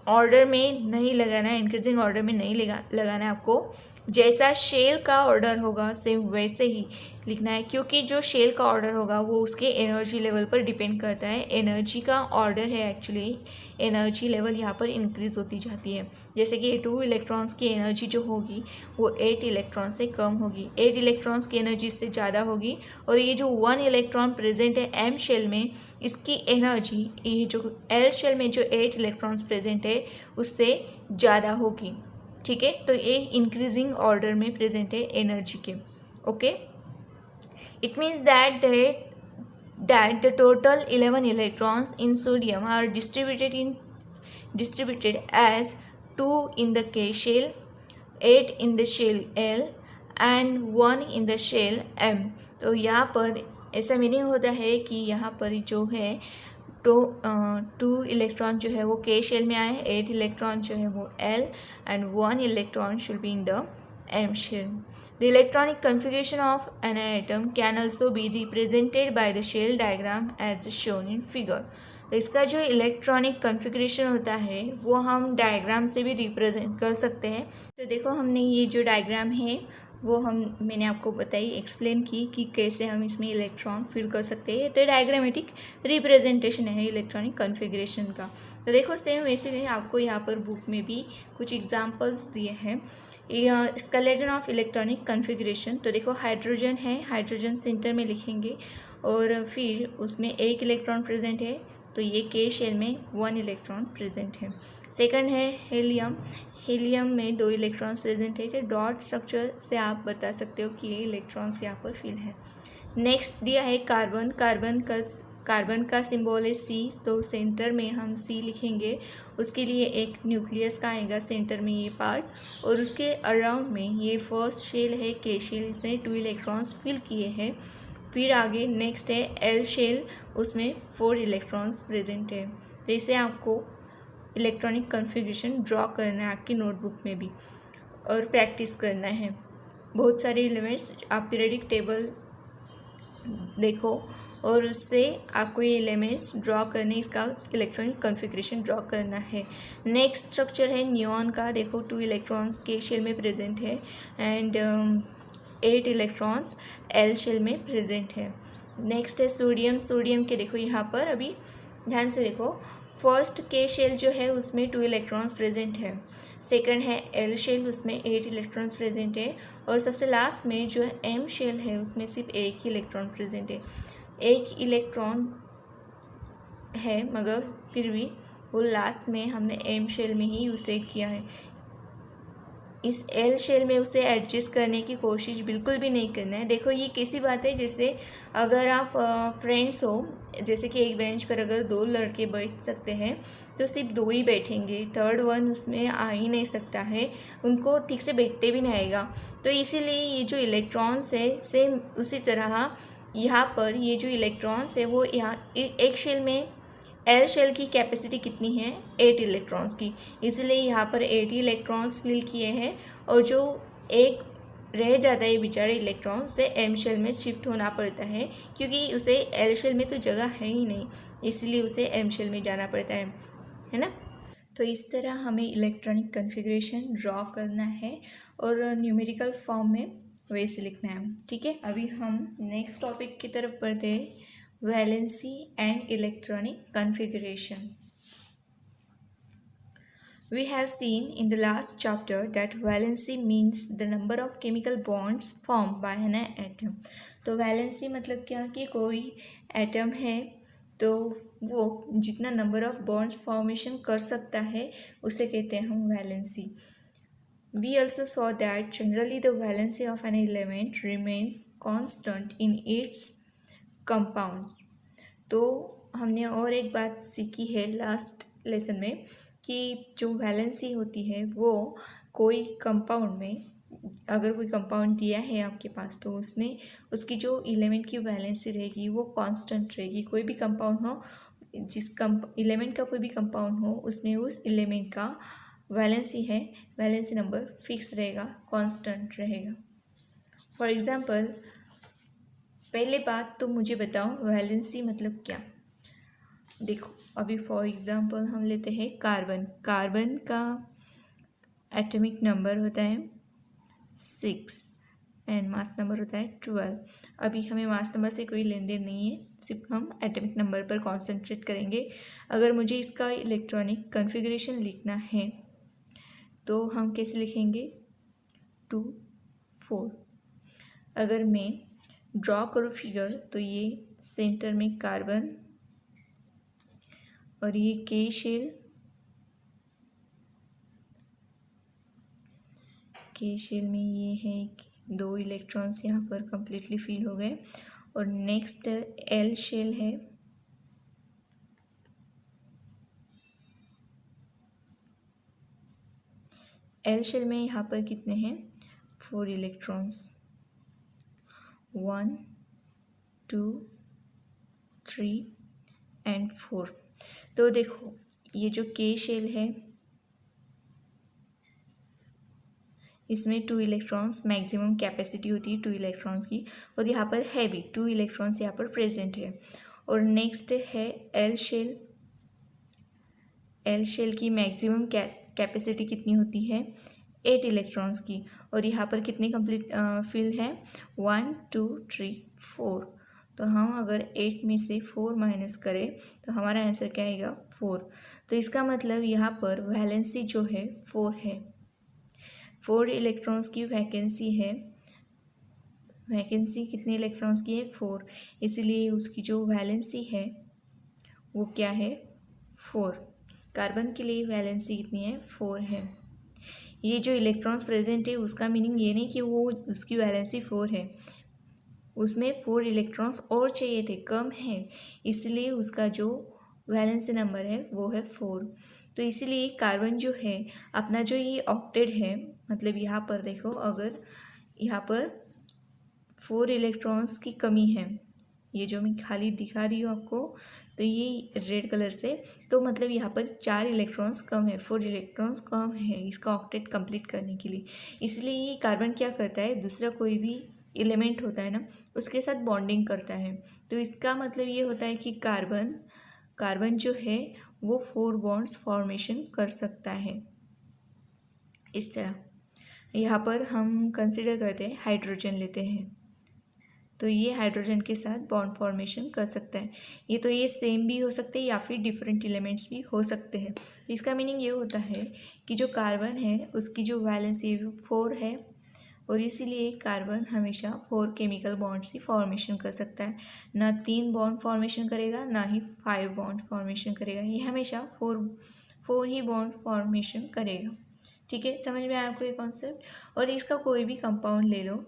ऑर्डर में नहीं लगाना है, इंक्रीजिंग ऑर्डर में नहीं लगाना है आपको। जैसा शेल का ऑर्डर होगा सेम वैसे ही लिखना है, क्योंकि जो शेल का ऑर्डर होगा वो उसके एनर्जी लेवल पर डिपेंड करता है। एनर्जी का ऑर्डर है एक्चुअली, एनर्जी लेवल यहाँ पर इंक्रीज़ होती जाती है। जैसे कि 2 इलेक्ट्रॉन्स की एनर्जी जो होगी वो 8 इलेक्ट्रॉन से कम होगी, 8 इलेक्ट्रॉन्स की एनर्जी इससे ज़्यादा होगी। और ये जो 1 इलेक्ट्रॉन प्रेजेंट है एम शेल में, इसकी एनर्जी ये जो एल शेल में जो 8 इलेक्ट्रॉन्स प्रेजेंट है उससे ज़्यादा होगी। ठीक है, तो ये इंक्रीजिंग ऑर्डर में प्रेजेंट है एनर्जी के। Okay, it means that the total 11 electrons in sodium are distributed as 2 in the K shell, 8 in the shell L and 1 in the shell M। तो यहाँ पर ऐसा मीनिंग होता है कि यहाँ पर जो है तो 2 इलेक्ट्रॉन जो है वो के शेल में आए, 8 इलेक्ट्रॉन जो है वो L and 1 electron should be in the M shell. The electronic configuration of an atom can also be represented by the shell diagram as shown in figure। तो इसका जो इलेक्ट्रॉनिक कॉन्फ़िगरेशन होता है वो हम डायग्राम से भी रिप्रेजेंट कर सकते हैं। तो देखो, हमने ये जो डायग्राम है वो मैंने आपको बताई, एक्सप्लेन की कि कैसे हम इसमें इलेक्ट्रॉन फिल कर सकते हैं। तो डायग्रामेटिक रिप्रेजेंटेशन है इलेक्ट्रॉनिक कॉन्फ़िगरेशन का। तो देखो, सेम वैसे ही आपको यहाँ पर बुक में भी कुछ एग्जांपल्स दिए हैं। Skeleton of electronic configuration. तो देखो, हाइड्रोजन है, हाइड्रोजन सेंटर में लिखेंगे और फिर उसमें 1 इलेक्ट्रॉन प्रेजेंट है, तो ये के शेल में 1 इलेक्ट्रॉन प्रेजेंट है। सेकंड है हीलियम, हीलियम में 2 इलेक्ट्रॉन्स प्रेजेंट है। तो डॉट स्ट्रक्चर से आप बता सकते हो कि ये इलेक्ट्रॉन्स यहाँ पर फिल है। नेक्स्ट दिया है कार्बन, कार्बन का सिंबल है सी, तो सेंटर में हम सी लिखेंगे। उसके लिए एक न्यूक्लियस का आएगा सेंटर में ये पार्ट, और उसके अराउंड में ये फर्स्ट शेल है के शेल, इसमें 2 इलेक्ट्रॉन्स फिल किए हैं। फिर आगे नेक्स्ट है एल शेल, उसमें 4 इलेक्ट्रॉन्स प्रेजेंट है। तो इसे आपको इलेक्ट्रॉनिक कॉन्फ़िगरेशन ड्रॉ करना है आपकी नोटबुक में भी और प्रैक्टिस करना है। बहुत सारे एलिमेंट्स आप पीरियडिक टेबल देखो और उससे आपको ये एलिमेंट्स ड्रॉ करने, इसका इलेक्ट्रॉनिक कॉन्फ़िगरेशन ड्रॉ करना है। नेक्स्ट स्ट्रक्चर है नियॉन का। देखो, 2 इलेक्ट्रॉन्स के शेल में प्रेजेंट है एंड 8 इलेक्ट्रॉन्स एल शेल में प्रेजेंट है। नेक्स्ट है सोडियम, सोडियम के देखो यहाँ पर अभी ध्यान से देखो, फर्स्ट के शेल जो है उसमें 2 इलेक्ट्रॉन्स प्रेजेंट है। सेकंड है एल शेल, उसमें 8 इलेक्ट्रॉन्स प्रेजेंट है। और सबसे लास्ट में जो एम शेल है उसमें सिर्फ 1 ही इलेक्ट्रॉन प्रेजेंट है। 1 इलेक्ट्रॉन है मगर फिर भी वो लास्ट में हमने एम शेल में ही उसे किया है। इस एल शेल में उसे एडजस्ट करने की कोशिश बिल्कुल भी नहीं करना है। देखो, ये कैसी बात है, जैसे अगर आप फ्रेंड्स हो, जैसे कि एक बेंच पर अगर 2 लड़के बैठ सकते हैं तो सिर्फ 2 ही बैठेंगे, थर्ड वन उसमें आ ही नहीं सकता है, उनको ठीक से बैठते भी नहीं आएगा। तो इसीलिए ये जो इलेक्ट्रॉन्स है सेम उसी तरह यहाँ पर ये जो इलेक्ट्रॉन्स है वो यहाँ एक शेल में, एल शेल की कैपेसिटी कितनी है 8 इलेक्ट्रॉन्स की, इसलिए यहाँ पर 8 इलेक्ट्रॉन्स फिल किए हैं। और जो एक रह जाता है बेचारे इलेक्ट्रॉन, उसे एम शेल में शिफ्ट होना पड़ता है क्योंकि उसे एल शेल में तो जगह है ही नहीं, इसलिए उसे एम शेल में जाना पड़ता है ना। तो इस तरह हमें इलेक्ट्रॉनिक कॉन्फ़िगरेशन ड्रॉ करना है और न्यूमेरिकल फॉर्म में वैसे लिखना है। ठीक है, अभी हम नेक्स्ट टॉपिक की तरफ बढ़ते हैं, valency and electronic configuration. We have seen in the last chapter that valency means the number of chemical bonds formed by an atom। तो वैलेंसी मतलब क्या कि कोई एटम है तो वो जितना नंबर ऑफ बॉन्ड्स फॉर्मेशन कर सकता है उसे कहते हैं हम valency. We also saw that generally the valency of an element remains constant in its compound। तो हमने और एक बात सीखी है लास्ट लेसन में कि जो वैलेंसी होती है वो कोई कंपाउंड में, अगर कोई कंपाउंड दिया है आपके पास तो उसमें उसकी जो एलिमेंट की वैलेंसी रहेगी वो कांस्टेंट रहेगी। कोई भी कंपाउंड हो, जिस एलिमेंट का कोई भी कंपाउंड हो, उसमें उस एलिमेंट का वैलेंसी है, वैलेंसी नंबर फिक्स रहेगा, कांस्टेंट रहेगा। फॉर एग्जांपल, पहले बात तो मुझे बताओ वैलेंसी मतलब क्या। देखो अभी फॉर एग्जांपल हम लेते हैं कार्बन। कार्बन का एटॉमिक नंबर होता है 6 एंड मास नंबर होता है 12। अभी हमें मास नंबर से कोई लेन देन नहीं है, सिर्फ हम एटॉमिक नंबर पर कॉन्सेंट्रेट करेंगे। अगर मुझे इसका इलेक्ट्रॉनिक कॉन्फ़िगरेशन लिखना है तो हम कैसे लिखेंगे, 2 4। अगर मैं ड्रॉ करूँ फिगर तो ये सेंटर में कार्बन और ये के शेल, के शेल में ये है 2 इलेक्ट्रॉन्स यहाँ पर कंप्लीटली फिल हो गए। और नेक्स्ट एल शेल है, एल शेल में यहाँ पर कितने हैं, 4 इलेक्ट्रॉन्स, 1 2 3 एंड 4। तो देखो ये जो के शेल है इसमें 2 इलेक्ट्रॉन्स मैक्सिमम कैपेसिटी होती है 2 इलेक्ट्रॉन्स की, और यहाँ पर है भी 2 इलेक्ट्रॉन्स यहाँ पर प्रेजेंट है। और नेक्स्ट है एल शेल। एल शेल की मैक्सिमम कैपेसिटी कितनी होती है, 8 इलेक्ट्रॉन्स की, और यहाँ पर कितनी कंप्लीट फिल है, 1 2 3 4। तो हम अगर 8 में से 4 माइनस करें तो हमारा आंसर क्या आएगा, 4। तो इसका मतलब यहाँ पर वैलेंसी जो है 4 है, 4 इलेक्ट्रॉन्स की वैकेंसी है। वैकेंसी कितने इलेक्ट्रॉन्स की है, 4, इसलिए उसकी जो वैलेंसी है वो क्या है, 4। कार्बन के लिए वैलेंसी कितनी है, 4 है। ये जो इलेक्ट्रॉन्स प्रेजेंट है उसका मीनिंग ये नहीं कि वो उसकी वैलेंसी 4 है, उसमें 4 इलेक्ट्रॉन्स और चाहिए थे, कम है, इसलिए उसका जो वैलेंसी नंबर है वो है 4। तो इसीलिए कार्बन जो है अपना जो ये ऑक्टेट है, मतलब यहाँ पर देखो अगर यहाँ पर 4 इलेक्ट्रॉन्स की कमी है, ये जो मैं खाली दिखा रही हूँ आपको, तो ये रेड कलर से, तो मतलब यहाँ पर 4 इलेक्ट्रॉन्स कम है, 4 इलेक्ट्रॉन्स कम है इसका ऑक्टेट कंप्लीट करने के लिए। इसलिए ये कार्बन क्या करता है, दूसरा कोई भी एलिमेंट होता है ना उसके साथ बॉन्डिंग करता है। तो इसका मतलब ये होता है कि कार्बन जो है वो 4 बॉन्ड्स फॉर्मेशन कर सकता है। इस तरह यहाँ पर हम कंसिडर करते हैं हाइड्रोजन लेते हैं, तो ये हाइड्रोजन के साथ बॉन्ड फॉर्मेशन कर सकता है। ये तो ये सेम भी हो सकते हैं या फिर डिफरेंट एलिमेंट्स भी हो सकते हैं। इसका मीनिंग ये होता है कि जो कार्बन है उसकी जो वैलेंसी 4 है, और इसीलिए कार्बन हमेशा 4 केमिकल बॉन्ड्स की फॉर्मेशन कर सकता है, ना 3 बॉन्ड फॉर्मेशन करेगा ना ही 5 बॉन्ड फॉर्मेशन करेगा, ये हमेशा 4 ही बॉन्ड फॉर्मेशन करेगा। ठीक है, समझ में आया आपको ये कॉन्सेप्ट। और इसका कोई भी कंपाउंड ले लो,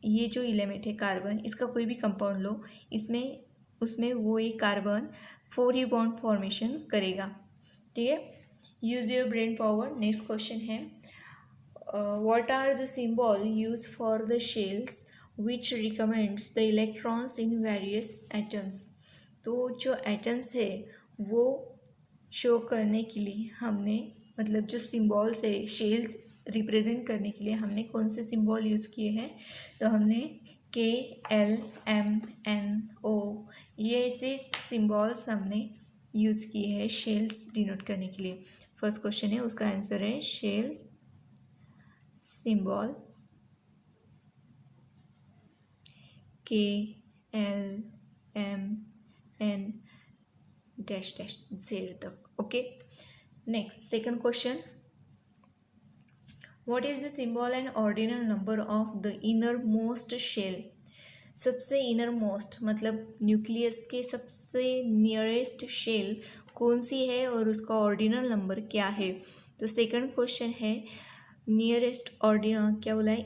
ये जो एलिमेंट है कार्बन, इसका कोई भी कंपाउंड लो, उसमें वो एक कार्बन 4 ही बॉन्ड फॉर्मेशन करेगा। ठीक है, use your brain power. Next question है, what are the symbol use for the shells which recommends the electrons in various atoms. तो जो एटम्स है वो शो करने के लिए हमने, मतलब जो सिम्बॉल्स है शेल रिप्रेजेंट करने के लिए हमने कौन से सिंबल यूज़ किए हैं, तो हमने K L M N O ये ऐसे सिंबल्स हमने यूज़ किए हैं शेल्स डिनोट करने के लिए। फर्स्ट क्वेश्चन है उसका आंसर है shell symbol K L M N dash dash Z तक। Okay, next second question, What is the symbol and ordinal number of the innermost shell? सबसे innermost मतलब न्यूक्लियस के सबसे नियरेस्ट शेल कौन सी है और उसका ऑर्डिनल नंबर क्या है। तो सेकंड क्वेश्चन है नियरेस्ट ऑर्डिनल, क्या बोला है,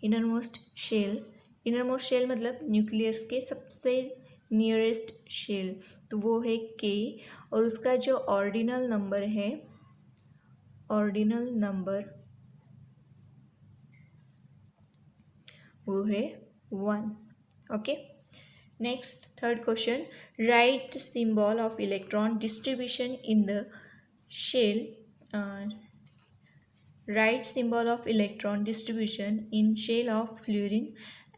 innermost shell innermost shell मतलब न्यूक्लियस के सबसे नियरेस्ट शेल, तो वो है K। और उसका जो ऑर्डिनल नंबर है, ऑर्डिनल नंबर वो है 1। Okay, next third question, write symbol of electron distribution in the shell, write symbol of electron distribution in shell of fluorine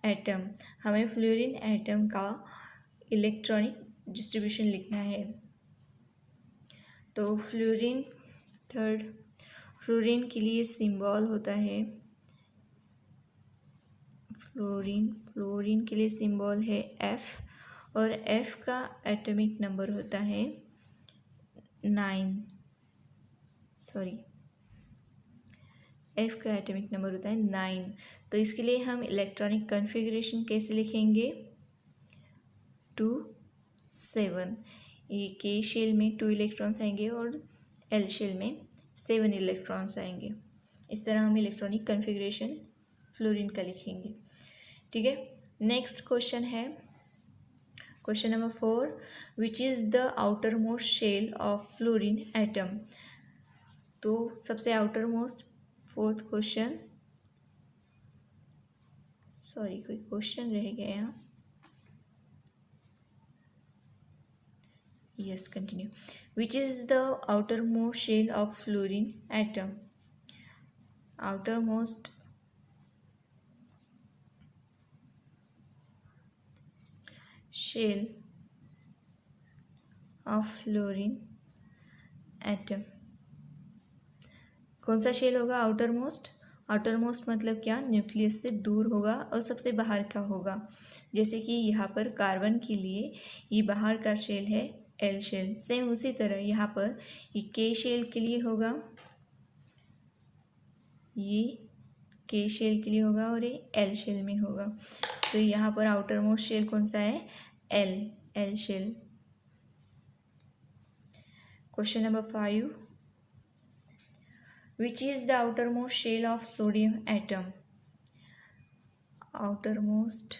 atom. हमें फ्लोरीन एटम का इलेक्ट्रॉनिक डिस्ट्रीब्यूशन लिखना है। तो फ्लोरीन, थर्ड फ्लोरीन के लिए symbol होता है फ्लोरीन के लिए सिंबल है F, और F का एटॉमिक नंबर होता है 9, F का एटॉमिक नंबर होता है 9। तो इसके लिए हम इलेक्ट्रॉनिक कॉन्फ़िगरेशन कैसे लिखेंगे, 2 7। ये K शेल में 2 इलेक्ट्रॉन्स आएंगे और L शेल में 7 इलेक्ट्रॉन्स आएंगे। इस तरह हम इलेक्ट्रॉनिक कॉन्फ़िगरेशन फ्लोरीन का लिखेंगे। ठीक है, नेक्स्ट क्वेश्चन है question number 4, which is the outermost shell of fluorine atom. तो सबसे आउटर मोस्ट, फोर्थ क्वेश्चन, कोई क्वेश्चन रह गया यहाँ, yes continue. Which is the outermost shell of fluorine atom. Outermost shell of fluorine atom, कौन सा shell होगा outer most. Outer most मतलब क्या, न्यूक्लियस से दूर होगा और सबसे बाहर का होगा। जैसे कि यहाँ पर कार्बन के लिए ये बाहर का शेल है L शेल, सेम उसी तरह यहाँ पर ये K शेल के लिए होगा, ये K शेल के लिए होगा और ये L शेल में होगा। तो यहाँ पर आउटर मोस्ट शेल कौन सा है, L shell. Question number 5, which is the outermost shell of sodium atom। outermost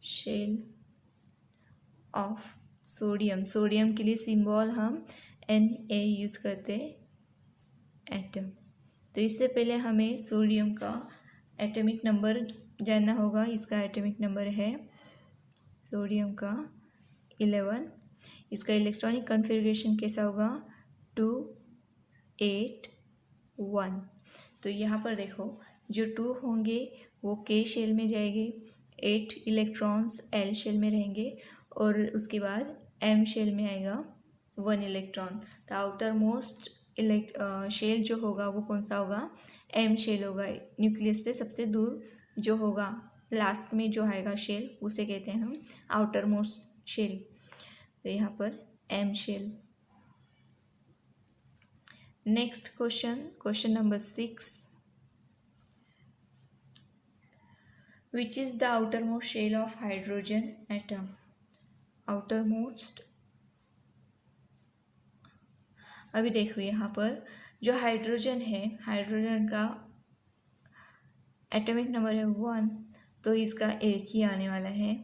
shell of sodium, sodium के लिए सिंबल हम Na यूज करते हैं, एटम। तो इससे पहले हमें सोडियम का एटॉमिक नंबर जानना होगा। इसका एटॉमिक नंबर है सोडियम का 11। इसका इलेक्ट्रॉनिक कॉन्फ़िगरेशन कैसा होगा, 2 8 1। तो यहाँ पर देखो, जो 2 होंगे वो K शेल में जाएंगे, 8 इलेक्ट्रॉन्स L शेल में रहेंगे और उसके बाद M शेल में आएगा 1 इलेक्ट्रॉन। तो आउटर मोस्ट शेल जो होगा वो कौन सा होगा, M शेल होगा। न्यूक्लियस से सबसे दूर जो होगा, लास्ट में जो आएगा शेल, उसे कहते हैं हम आउटर मोस्ट शेल। तो यहाँ पर M shell. Next question, question number 6, which is the outermost shell of hydrogen atom. Outermost, अभी देखो यहाँ पर जो हाइड्रोजन है, हाइड्रोजन का एटॉमिक नंबर है 1, तो इसका एक ही आने वाला है।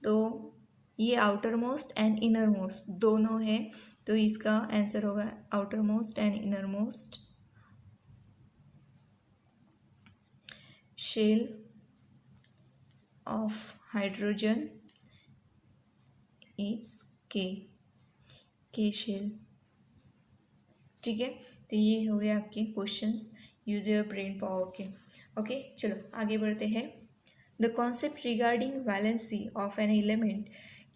तो ये outermost and innermost दोनों है, तो इसका आंसर होगा outermost and innermost shell of hydrogen is K shell. ठीक है, तो ये हो गया आपके questions use your brain power के। ओके, चलो आगे बढ़ते हैं। The concept regarding valency of an element,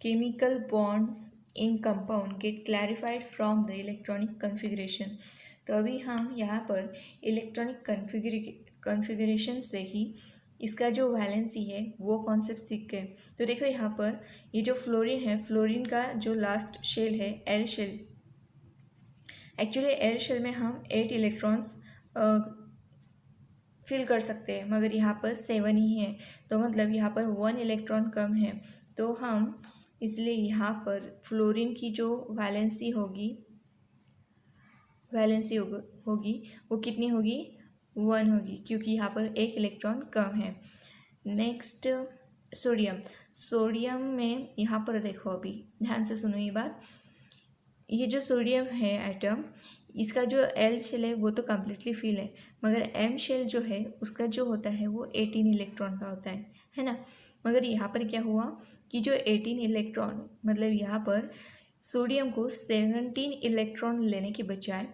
chemical bonds in compound get clarified from the electronic configuration. तो अभी हम यहाँ पर इलेक्ट्रॉनिक कॉन्फ़िगरेशन से ही इसका जो वैलेंसी है वो कॉन्सेप्ट सीख गए। तो देखो यहाँ पर ये जो फ्लोरीन है, फ्लोरीन का जो लास्ट शेल है L shell, actually L shell में हम 8 इलेक्ट्रॉन्स फिल कर सकते हैं, मगर यहाँ पर 7 ही है, तो मतलब यहाँ पर 1 इलेक्ट्रॉन कम है। तो हम इसलिए यहाँ पर फ्लोरीन की जो वैलेंसी होगी वो कितनी होगी, 1 होगी, क्योंकि यहाँ पर एक इलेक्ट्रॉन कम है। Next sodium. सोडियम में यहाँ पर देखो, अभी ध्यान से सुनो ये बात। ये जो सोडियम है एटम, इसका जो एल शेल है वो तो कम्प्लीटली फिल है, मगर एम शेल जो है उसका जो होता है वो 18 इलेक्ट्रॉन का होता है ना। मगर यहाँ पर क्या हुआ कि जो 18 इलेक्ट्रॉन, मतलब यहाँ पर सोडियम को 17 इलेक्ट्रॉन लेने के बजाय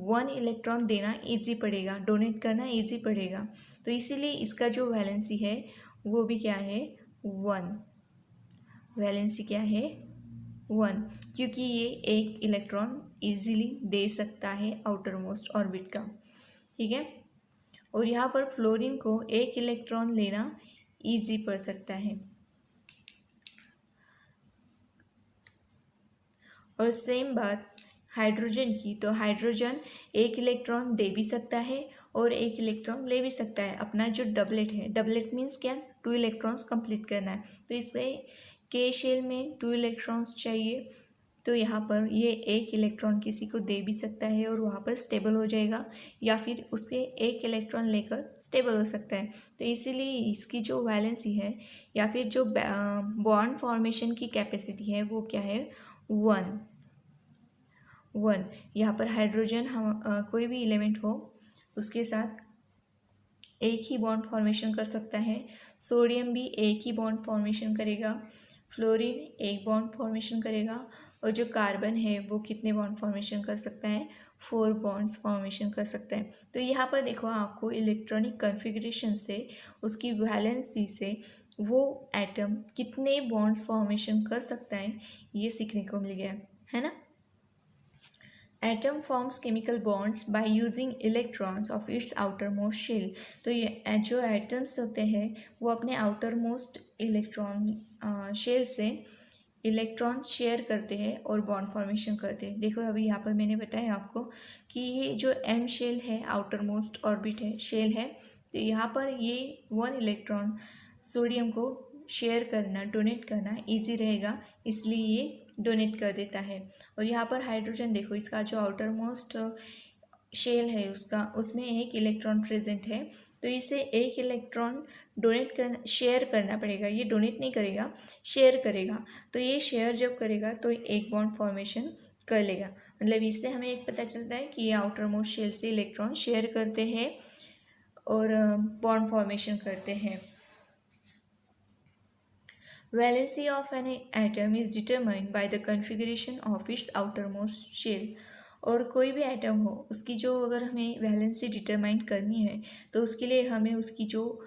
1 इलेक्ट्रॉन देना ईजी पड़ेगा, डोनेट करना ईजी पड़ेगा, तो इसीलिए इसका जो वैलेंसी है वो भी क्या है, 1। वैलेंसी क्या है, 1, क्योंकि ये एक इलेक्ट्रॉन ईजीली दे सकता है आउटर मोस्ट ऑर्बिट का, ठीक है। और यहाँ पर फ्लोरीन को एक इलेक्ट्रॉन लेना ईजी पड़ सकता है। और सेम बात हाइड्रोजन की, तो हाइड्रोजन एक इलेक्ट्रॉन दे भी सकता है और एक इलेक्ट्रॉन ले भी सकता है। अपना जो डबलेट है, डबलेट मीन्स क्या, 2 इलेक्ट्रॉन्स कंप्लीट करना है, तो इसमें के शेल में 2 इलेक्ट्रॉन्स चाहिए, तो यहाँ पर ये एक इलेक्ट्रॉन किसी को दे भी सकता है और वहाँ पर स्टेबल हो जाएगा, या फिर उसके एक इलेक्ट्रॉन लेकर स्टेबल हो सकता है। तो इसीलिए इसकी जो वैलेंसी है या फिर जो बॉन्ड फॉर्मेशन की कैपेसिटी है वो क्या है, 1। यहाँ पर हाइड्रोजन हम कोई भी एलिमेंट हो उसके साथ एक ही बॉन्ड फॉर्मेशन कर सकता है। सोडियम भी एक ही बॉन्ड फॉर्मेशन करेगा, फ्लोरीन एक बॉन्ड फॉर्मेशन करेगा, और जो कार्बन है वो कितने बॉन्ड फॉर्मेशन कर सकता है, 4 बॉन्ड्स फॉर्मेशन कर सकता है। तो यहाँ पर देखो, आपको इलेक्ट्रॉनिक कन्फिग्रेशन से, उसकी वैलेंसी से वो एटम कितने बॉन्ड्स फॉर्मेशन कर सकता है ये सीखने को मिल गया है ना। Atom forms chemical bonds by using electrons of its outermost shell. तो ये जो एटम्स होते हैं वो अपने आउटर मोस्ट इलेक्ट्रॉन शेल से इलेक्ट्रॉन शेयर करते हैं और बॉन्ड फॉर्मेशन करते हैं। देखो अभी यहाँ पर मैंने बताया आपको कि ये जो एम शेल है, आउटर मोस्ट ऑर्बिट है, शेल है, तो यहाँ पर ये 1 इलेक्ट्रॉन सोडियम को शेयर करना, डोनेट करना इजी रहेगा, इसलिए ये डोनेट कर देता है। और यहाँ पर हाइड्रोजन देखो, इसका जो आउटर मोस्ट शेल है उसमें एक इलेक्ट्रॉन प्रेजेंट है, तो इसे एक इलेक्ट्रॉन डोनेट करना, शेयर करना पड़ेगा। ये डोनेट नहीं करेगा, शेयर करेगा। तो ये शेयर जब करेगा तो एक बॉन्ड फॉर्मेशन कर लेगा। मतलब इससे हमें एक पता चलता है कि ये आउटर मोस्ट शेल से इलेक्ट्रॉन शेयर करते हैं और बॉन्ड फॉर्मेशन करते हैं। Valency of an atom is determined by the configuration of its outermost shell. और कोई भी एटम हो, उसकी जो अगर हमें वैलेंसी डिटरमाइन करनी है तो उसके लिए हमें उसकी जो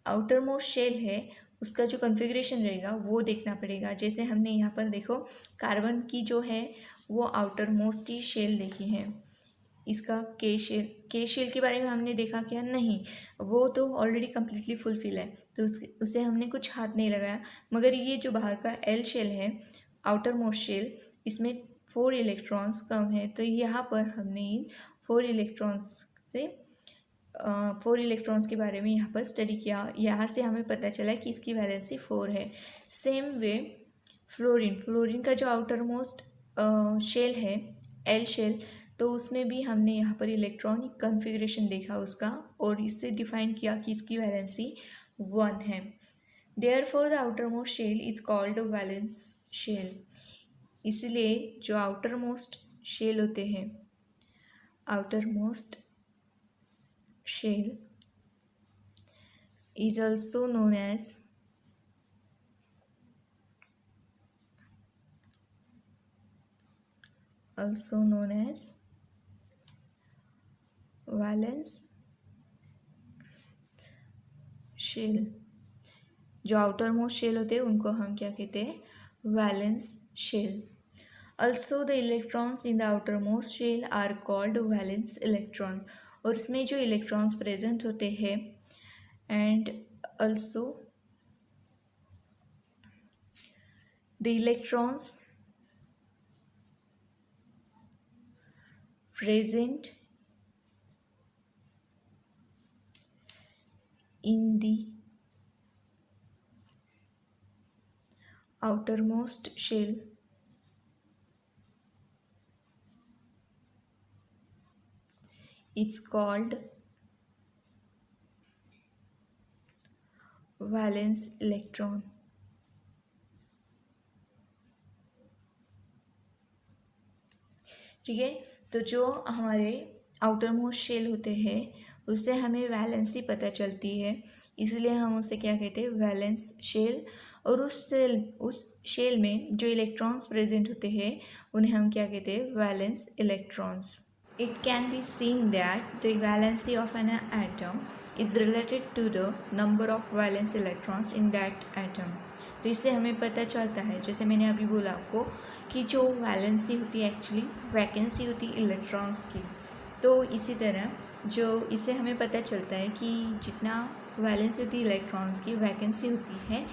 आउटर मोस्ट शेल है उसका जो कॉन्फ़िगरेशन रहेगा वो देखना पड़ेगा। जैसे हमने यहाँ पर देखो, कार्बन की जो है वो आउटर मोस्ट ही शेल देखी है, इसका के शेल के बारे में हमने देखा क्या, नहीं, वो तो ऑलरेडी कम्प्लीटली फुलफिल है, तो उसे हमने कुछ हाथ नहीं लगाया। मगर ये जो बाहर का एल शेल है, आउटर मोस्ट शेल, इसमें 4 इलेक्ट्रॉन्स कम है, तो यहाँ पर हमने इन 4 इलेक्ट्रॉन्स के बारे में यहाँ पर स्टडी किया। यहाँ से हमें पता चला कि इसकी वैलेंसी 4 है। सेम वे फ्लोरीन का जो आउटर मोस्ट शेल है, एल शेल, तो उसमें भी हमने यहाँ पर इलेक्ट्रॉनिक कॉन्फ़िगरेशन देखा उसका, और इससे डिफाइन किया कि इसकी वैलेंसी 1 है। Therefore the outermost shell is called valence shell. इसलिए जो आउटर मोस्ट शेल होते हैं, outermost shell is also known as valence shell. जो आउटर मोस्ट शेल होते हैं उनको हम क्या कहते हैं, valence shell. Also the electrons in the outermost shell are called valence electron। और इसमें जो इलेक्ट्रॉन्स प्रेजेंट होते हैं, and also the electrons present in the outermost shell it's called valence electron. ठीक है, तो जो हमारे आउटर मोस्ट शेल होते हैं उससे हमें वैलेंसी पता चलती है, इसलिए हम उसे क्या कहते हैं, वैलेंस शेल। और उस शेल में जो इलेक्ट्रॉन्स प्रेजेंट होते हैं उन्हें हम क्या कहते हैं, valence electrons. It can be seen that the valency of an atom is related to the number of valence electrons in that atom. तो इससे हमें पता चलता है, जैसे मैंने अभी बोला आपको, कि जो वैलेंसी होती है एक्चुअली वैकेंसी होती है इलेक्ट्रॉन्स की। तो इसी तरह जो इससे हमें पता चलता है कि जितना वैलेंसी होती है इलेक्ट्रॉन्स की, वैकेंसी होती है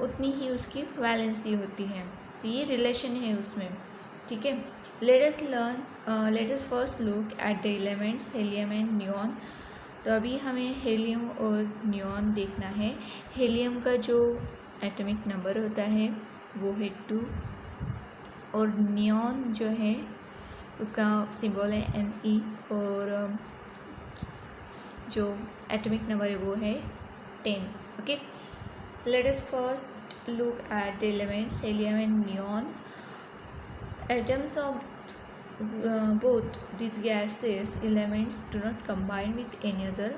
उतनी ही उसकी वैलेंसी होती है। तो ये रिलेशन है उसमें। ठीक है, let us first look at the elements helium and neon. तो अभी हमें हीलियम और नियॉन देखना है। हीलियम का जो एटॉमिक नंबर होता है वो है 2, और नियॉन जो है उसका सिंबल है Ne, और जो एटॉमिक नंबर है वो है 10। Okay, let us first look at the elements helium and neon. Atoms of both these gases elements do not combine with any other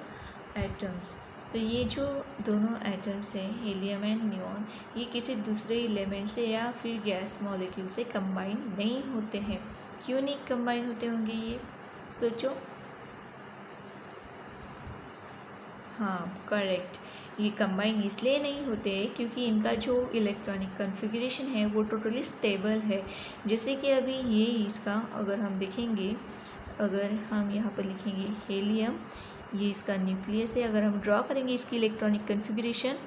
atoms। तो ये जो दोनों एटम्स हैं हीलियम एंड नियॉन, ये किसी दूसरे एलिमेंट से या फिर गैस मॉलिक्यूल से कंबाइन नहीं होते हैं। क्यों नहीं कंबाइन होते होंगे, ये सोचो। हाँ, करेक्ट, ये कंबाइन इसलिए नहीं होते क्योंकि इनका जो इलेक्ट्रॉनिक कॉन्फ़िगरेशन है वो टोटली स्टेबल है। जैसे कि अभी ये इसका अगर हम देखेंगे, अगर हम यहाँ पर लिखेंगे हीलियम, ये इसका न्यूक्लियस है। अगर हम ड्रॉ करेंगे इसकी इलेक्ट्रॉनिक कॉन्फ़िगरेशन,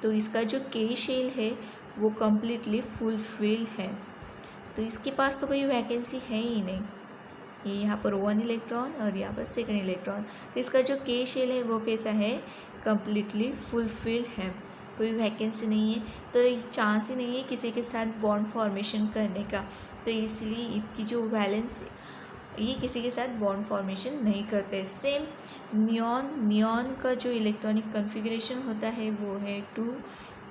तो इसका जो के शेल है वो कम्प्लीटली फुलफिल्ड है। तो इसके पास तो कोई वैकेंसी है ही नहीं। ये यहाँ पर 1 इलेक्ट्रॉन और यहाँ पर 2 इलेक्ट्रॉन। तो इसका जो के शेल है वो कैसा है, कम्प्लीटली फुलफिल्ड है, कोई वैकेंसी नहीं है। तो चांस ही नहीं है किसी के साथ बॉन्ड फॉर्मेशन करने का। तो इसलिए इसकी जो वैलेंस, ये किसी के साथ बॉन्ड फॉर्मेशन नहीं करते। सेम नियॉन का जो इलेक्ट्रॉनिक कॉन्फ़िगरेशन होता है वो है 2,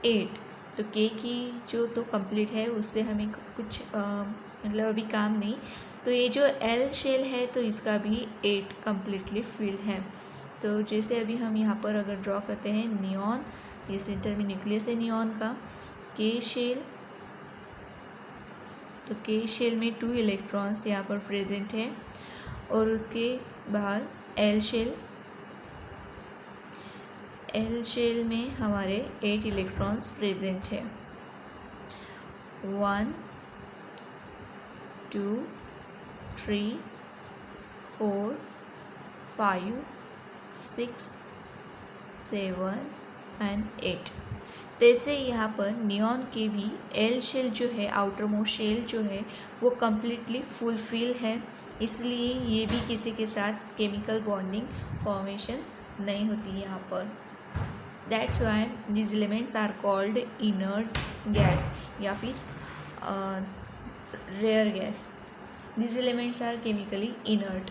8। तो के की जो तो कंप्लीट है, उससे हमें कुछ मतलब अभी काम नहीं। तो ये जो एल शेल है तो इसका भी 8 कम्प्लीटली फिल्ड है। तो जैसे अभी हम यहाँ पर अगर ड्रॉ करते हैं नियॉन, ये सेंटर में न्यूक्लियस है नियॉन का, के शेल, तो के शेल में 2 इलेक्ट्रॉन्स यहाँ पर प्रेजेंट है, और उसके बाहर एल शेल में हमारे 8 इलेक्ट्रॉन्स प्रेजेंट है। 1, 2, 3, 4, 5, 6, 7 एंड 8। जैसे यहाँ पर नियॉन के भी एल शेल जो है, आउटर मोस्ट शेल जो है वो कम्प्लीटली फुलफिल है, इसलिए ये भी किसी के साथ केमिकल बॉन्डिंग फॉर्मेशन नहीं होती यहाँ पर। That's why these elements are called inert gas या फिर rare gas. These elements are chemically inert.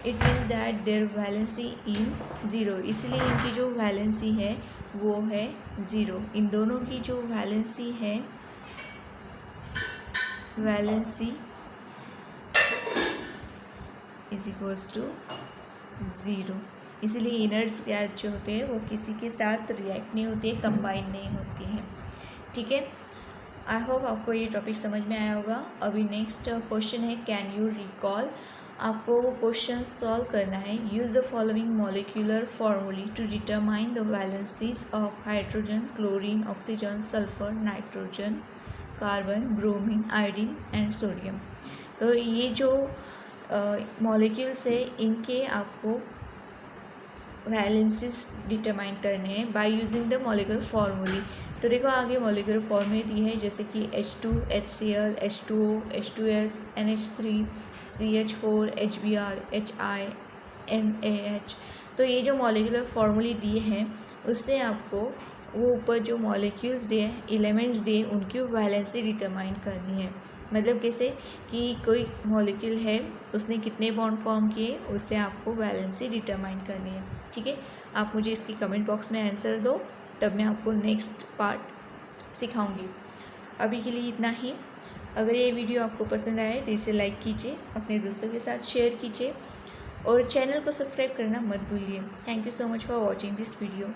It means that their valency in 0। इसलिए इनकी जो वैलेंसी है वो है 0। इन दोनों की जो वैलेंसी है, वैलेंसी इज इक्वल्स टू 0। इसलिए इनर्ट गैस जो होते हैं वो किसी के साथ रिएक्ट नहीं होते, कंबाइन नहीं होती हैं। ठीक है, आई होप आपको ये टॉपिक समझ में आया होगा। अभी नेक्स्ट क्वेश्चन है, कैन यू रिकॉल। आपको वो क्वेश्चन सॉल्व करना है। Use the following molecular formulae to determine the valencies of hydrogen, chlorine, oxygen, sulphur, nitrogen, carbon, bromine, iodine and sodium. तो ये जो मॉलिक्यूल्स है इनके आपको वैलेंसीज डिटरमाइन करने हैं by using the molecular formulae. तो देखो आगे मॉलिक्यूलर फॉर्मूले दी है, जैसे कि H2, HCl, H2O, H2S, NH3, CH4, HBr, HI, NaH। तो ये जो मॉलिक्यूलर फॉर्मूले दिए हैं उससे आपको वो ऊपर जो मॉलिक्यूल्स दिए, एलिमेंट्स दिए, उनकी वैलेंसी डिटरमाइन करनी है। मतलब कैसे कि कोई मॉलिक्यूल है उसने कितने बॉन्ड फॉर्म किए, उससे आपको वैलेंसी डिटरमाइन करनी है। ठीक है, आप मुझे इसकी कमेंट बॉक्स में आंसर दो तब मैं आपको नेक्स्ट पार्ट सिखाऊंगी। अभी के लिए इतना ही। अगर ये वीडियो आपको पसंद आए तो इसे लाइक कीजिए, अपने दोस्तों के साथ शेयर कीजिए और चैनल को सब्सक्राइब करना मत भूलिए। Thank you so much for watching this video.